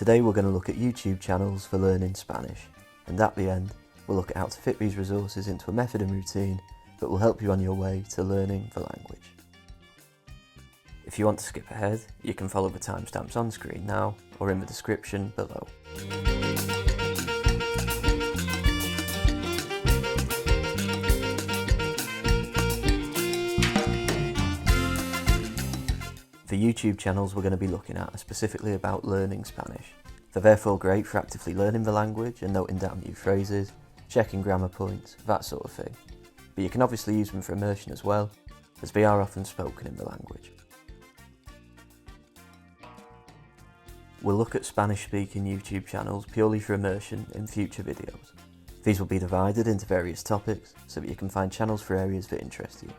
Today we're going to look at YouTube channels for learning Spanish, and at the end we'll look at how to fit these resources into a method and routine that will help you on your way to learning the language. If you want to skip ahead, you can follow the timestamps on screen now or in the description below. The YouTube channels we're going to be looking at are specifically about learning Spanish. They're therefore great for actively learning the language and noting down new phrases, checking grammar points, that sort of thing. But you can obviously use them for immersion as well, as they are often spoken in the language. We'll look at Spanish-speaking YouTube channels purely for immersion in future videos. These will be divided into various topics so that you can find channels for areas that interest you,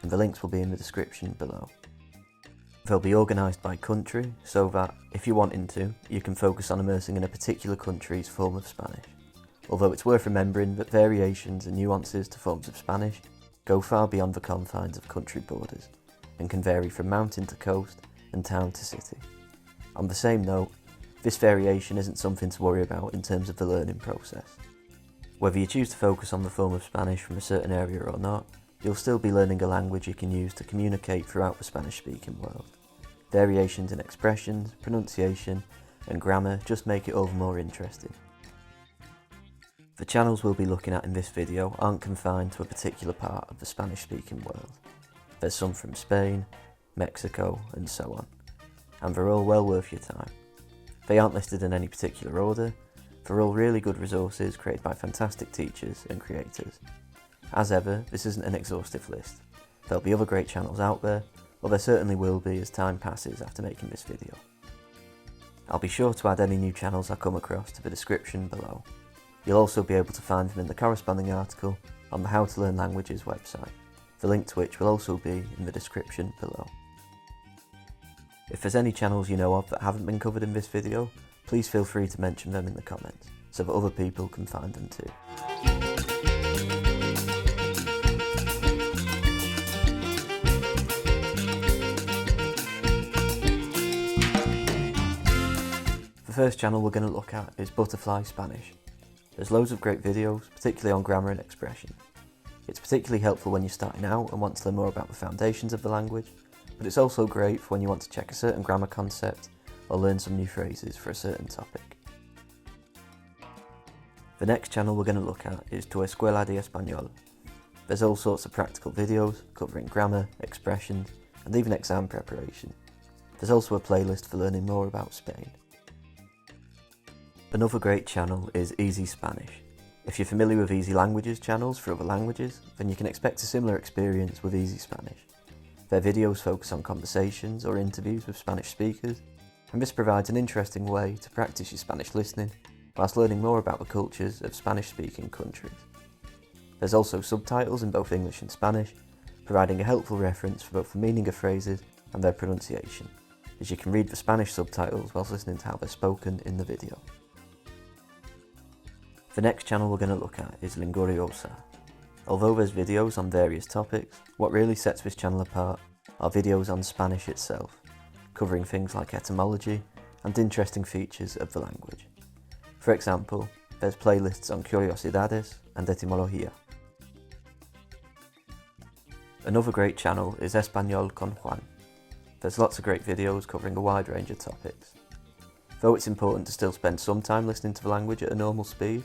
and the links will be in the description below. They'll be organised by country, so that, if you're wanting to, you can focus on immersing in a particular country's form of Spanish. Although it's worth remembering that variations and nuances to forms of Spanish go far beyond the confines of country borders, and can vary from mountain to coast and town to city. On the same note, this variation isn't something to worry about in terms of the learning process. Whether you choose to focus on the form of Spanish from a certain area or not, you'll still be learning a language you can use to communicate throughout the Spanish-speaking world. Variations in expressions, pronunciation, and grammar just make it all the more interesting. The channels we'll be looking at in this video aren't confined to a particular part of the Spanish-speaking world. There's some from Spain, Mexico, and so on, and they're all well worth your time. They aren't listed in any particular order, they're all really good resources created by fantastic teachers and creators. As ever, this isn't an exhaustive list. There'll be other great channels out there, or there certainly will be as time passes after making this video. I'll be sure to add any new channels I come across to the description below. You'll also be able to find them in the corresponding article on the How to Learn Languages website, the link to which will also be in the description below. If there's any channels you know of that haven't been covered in this video, please feel free to mention them in the comments, so that other people can find them too. The first channel we're going to look at is Butterfly Spanish. There's loads of great videos, particularly on grammar and expression. It's particularly helpful when you're starting out and want to learn more about the foundations of the language, but it's also great for when you want to check a certain grammar concept or learn some new phrases for a certain topic. The next channel we're going to look at is Tu Escuela de Español. There's all sorts of practical videos covering grammar, expressions, and even exam preparation. There's also a playlist for learning more about Spain. Another great channel is Easy Spanish. If you're familiar with Easy Languages channels for other languages, then you can expect a similar experience with Easy Spanish. Their videos focus on conversations or interviews with Spanish speakers, and this provides an interesting way to practice your Spanish listening whilst learning more about the cultures of Spanish-speaking countries. There's also subtitles in both English and Spanish, providing a helpful reference for both the meaning of phrases and their pronunciation, as you can read the Spanish subtitles whilst listening to how they're spoken in the video. The next channel we're going to look at is Linguriosa. Although there's videos on various topics, what really sets this channel apart are videos on Spanish itself, covering things like etymology and interesting features of the language. For example, there's playlists on curiosidades and etimología. Another great channel is Español con Juan. There's lots of great videos covering a wide range of topics. Though it's important to still spend some time listening to the language at a normal speed,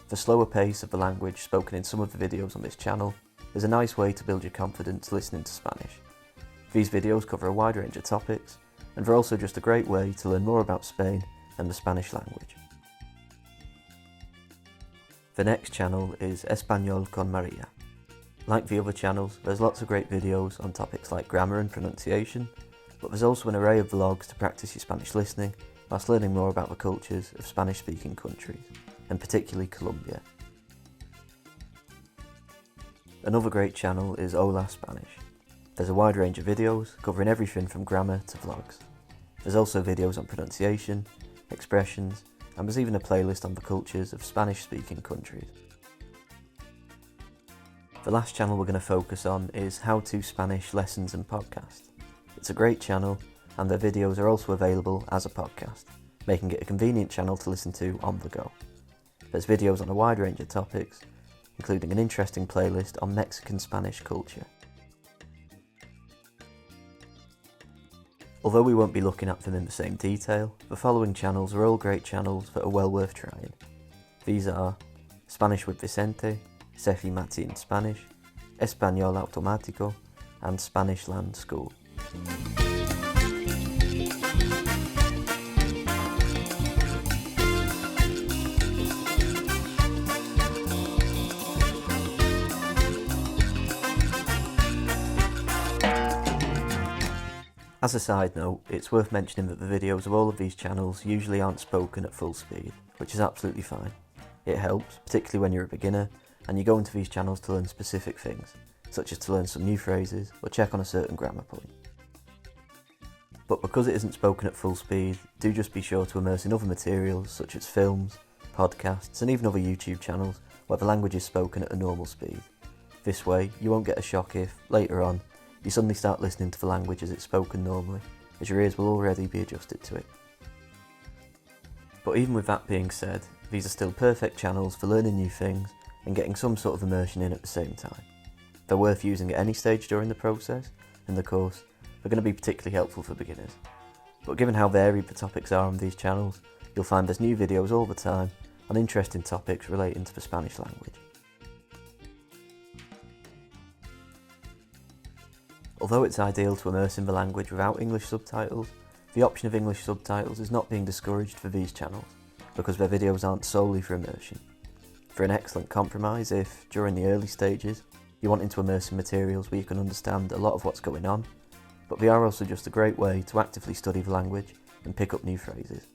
the slower pace of the language spoken in some of the videos on this channel is a nice way to build your confidence listening to Spanish. These videos cover a wide range of topics, and they're also just a great way to learn more about Spain and the Spanish language. The next channel is Español con María. Like the other channels, there's lots of great videos on topics like grammar and pronunciation, but there's also an array of vlogs to practice your Spanish listening whilst learning more about the cultures of Spanish-speaking countries, and particularly Colombia. Another great channel is Hola Spanish. There's a wide range of videos covering everything from grammar to vlogs. There's also videos on pronunciation, expressions, and there's even a playlist on the cultures of Spanish-speaking countries. The last channel we're going to focus on is How to Spanish Lessons and Podcast. It's a great channel, and their videos are also available as a podcast. making it a convenient channel to listen to on the go. There's videos on a wide range of topics, including an interesting playlist on Mexican Spanish culture. Although we won't be looking at them in the same detail, the following channels are all great channels that are well worth trying. These are Spanish with Vicente, Cefi Mati in Spanish, Español Automático, and Spanish Land School. As a side note, it's worth mentioning that the videos of all of these channels usually aren't spoken at full speed, which is absolutely fine. It helps, particularly when you're a beginner, and you go into these channels to learn specific things, such as to learn some new phrases or check on a certain grammar point. But because it isn't spoken at full speed, do just be sure to immerse in other materials such as films, podcasts, and even other YouTube channels where the language is spoken at a normal speed. This way, you won't get a shock if, later on, you suddenly start listening to the language as it's spoken normally, as your ears will already be adjusted to it. But even with that being said, these are still perfect channels for learning new things and getting some sort of immersion in at the same time. They're worth using at any stage during the process, and of course, they're going to be particularly helpful for beginners. But given how varied the topics are on these channels, you'll find there's new videos all the time on interesting topics relating to the Spanish language. Although it's ideal to immerse in the language without English subtitles, the option of English subtitles is not being discouraged for these channels, because their videos aren't solely for immersion. They're an excellent compromise if, during the early stages, you're wanting to immerse in materials where you can understand a lot of what's going on, but they are also just a great way to actively study the language and pick up new phrases.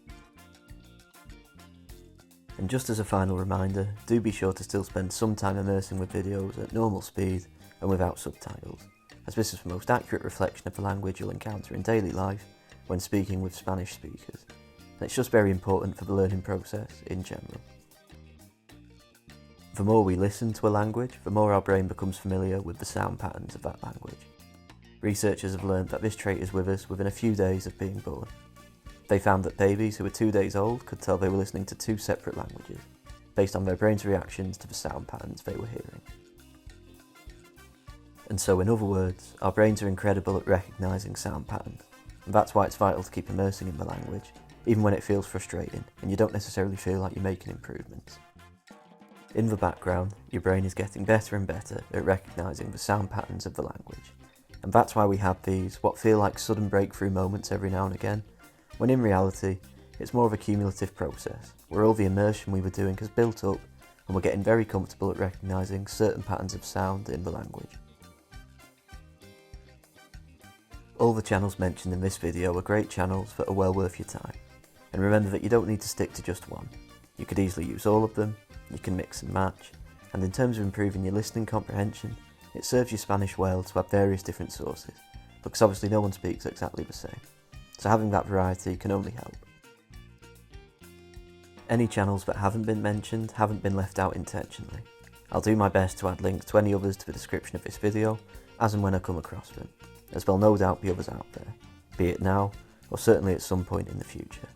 And just as a final reminder, do be sure to still spend some time immersing with videos at normal speed and without subtitles, as this is the most accurate reflection of the language you'll encounter in daily life when speaking with Spanish speakers, and it's just very important for the learning process in general. The more we listen to a language, the more our brain becomes familiar with the sound patterns of that language. Researchers have learned that this trait is with us within a few days of being born. They found that babies who were 2 days old could tell they were listening to 2 separate languages, based on their brain's reactions to the sound patterns they were hearing. And so, in other words, our brains are incredible at recognising sound patterns, and that's why it's vital to keep immersing in the language, even when it feels frustrating and you don't necessarily feel like you're making improvements. In the background, your brain is getting better and better at recognising the sound patterns of the language, and that's why we have these, what feel like sudden breakthrough moments every now and again, when in reality, it's more of a cumulative process, where all the immersion we were doing has built up, and we're getting very comfortable at recognising certain patterns of sound in the language. All the channels mentioned in this video are great channels that are well worth your time, and remember that you don't need to stick to just one. You could easily use all of them, you can mix and match, and in terms of improving your listening comprehension, it serves your Spanish well to have various different sources, because obviously no one speaks exactly the same, so having that variety can only help. Any channels that haven't been mentioned haven't been left out intentionally. I'll do my best to add links to any others to the description of this video, as and when I come across them, as there'll no doubt be others out there, be it now, or certainly at some point in the future.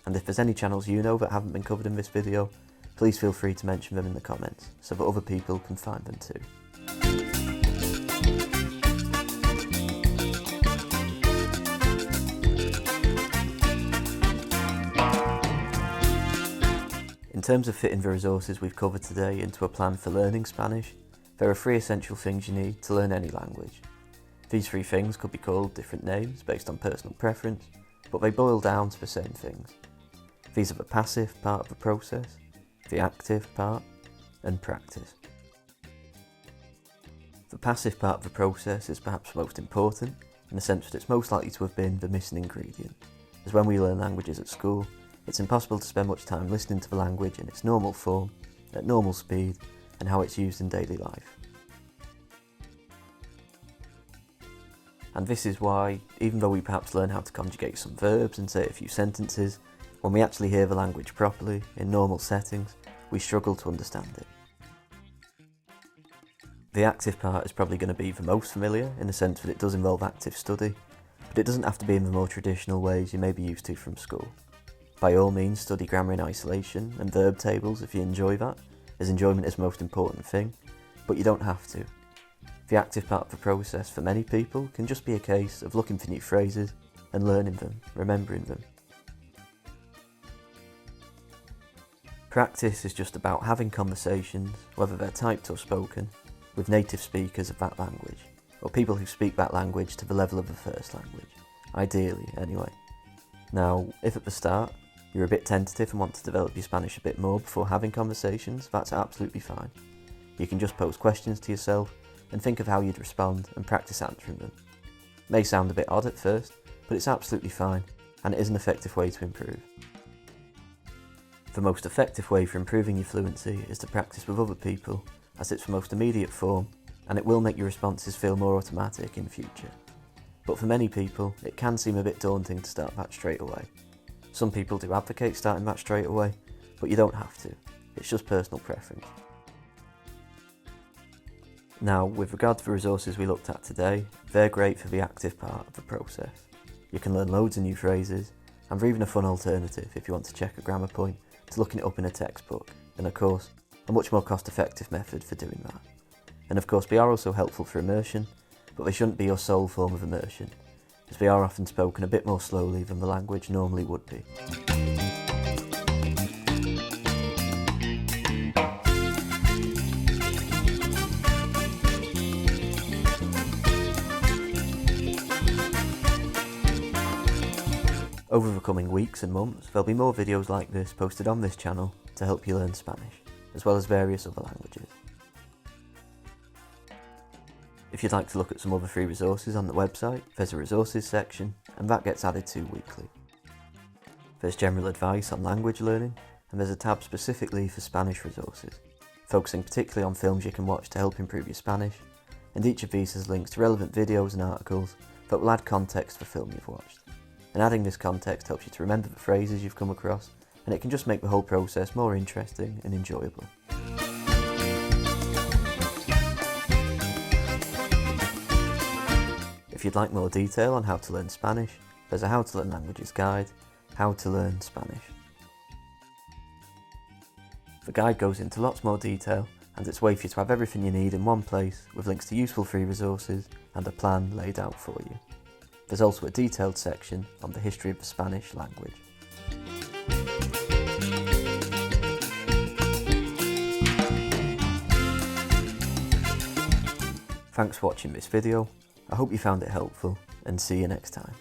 And if there's any channels you know that haven't been covered in this video, please feel free to mention them in the comments, so that other people can find them too. In terms of fitting the resources we've covered today into a plan for learning Spanish, there are 3 essential things you need to learn any language. These 3 things could be called different names based on personal preference, but they boil down to the same things. These are the passive part of the process, the active part, and practice. The passive part of the process is perhaps the most important, in the sense that it's most likely to have been the missing ingredient, as when we learn languages at school, it's impossible to spend much time listening to the language in its normal form, at normal speed, and how it's used in daily life. And this is why, even though we perhaps learn how to conjugate some verbs and say a few sentences, when we actually hear the language properly, in normal settings, we struggle to understand it. The active part is probably going to be the most familiar, in the sense that it does involve active study, but it doesn't have to be in the more traditional ways you may be used to from school. By all means, study grammar in isolation and verb tables if you enjoy that, as enjoyment is the most important thing, but you don't have to. The active part of the process for many people can just be a case of looking for new phrases and learning them, remembering them. Practice is just about having conversations, whether they're typed or spoken, with native speakers of that language, or people who speak that language to the level of the first language, ideally anyway. Now, if at the start you're a bit tentative and want to develop your Spanish a bit more before having conversations, that's absolutely fine. You can just pose questions to yourself and think of how you'd respond and practice answering them. It may sound a bit odd at first, but it's absolutely fine, and it is an effective way to improve. The most effective way for improving your fluency is to practice with other people, as it's the most immediate form, and it will make your responses feel more automatic in future. But for many people, it can seem a bit daunting to start that straight away. Some people do advocate starting that straight away, but you don't have to. It's just personal preference. Now, with regard to the resources we looked at today, they're great for the active part of the process. You can learn loads of new phrases, and they're even a fun alternative if you want to check a grammar point to looking it up in a textbook, and of course, a much more cost-effective method for doing that. And of course, they are also helpful for immersion, but they shouldn't be your sole form of immersion, as they are often spoken a bit more slowly than the language normally would be. Over the coming weeks and months, there'll be more videos like this posted on this channel to help you learn Spanish, as well as various other languages. If you'd like to look at some other free resources on the website, there's a resources section, and that gets added to weekly. There's general advice on language learning, and there's a tab specifically for Spanish resources, focusing particularly on films you can watch to help improve your Spanish, and each of these has links to relevant videos and articles that will add context to the film you've watched. And adding this context helps you to remember the phrases you've come across, and it can just make the whole process more interesting and enjoyable. If you'd like more detail on how to learn Spanish, there's a How to Learn Languages guide, How to Learn Spanish. The guide goes into lots more detail, and it's a way for you to have everything you need in one place, with links to useful free resources and a plan laid out for you. There's also a detailed section on the history of the Spanish language. Thanks for watching this video. I hope you found it helpful, and see you next time.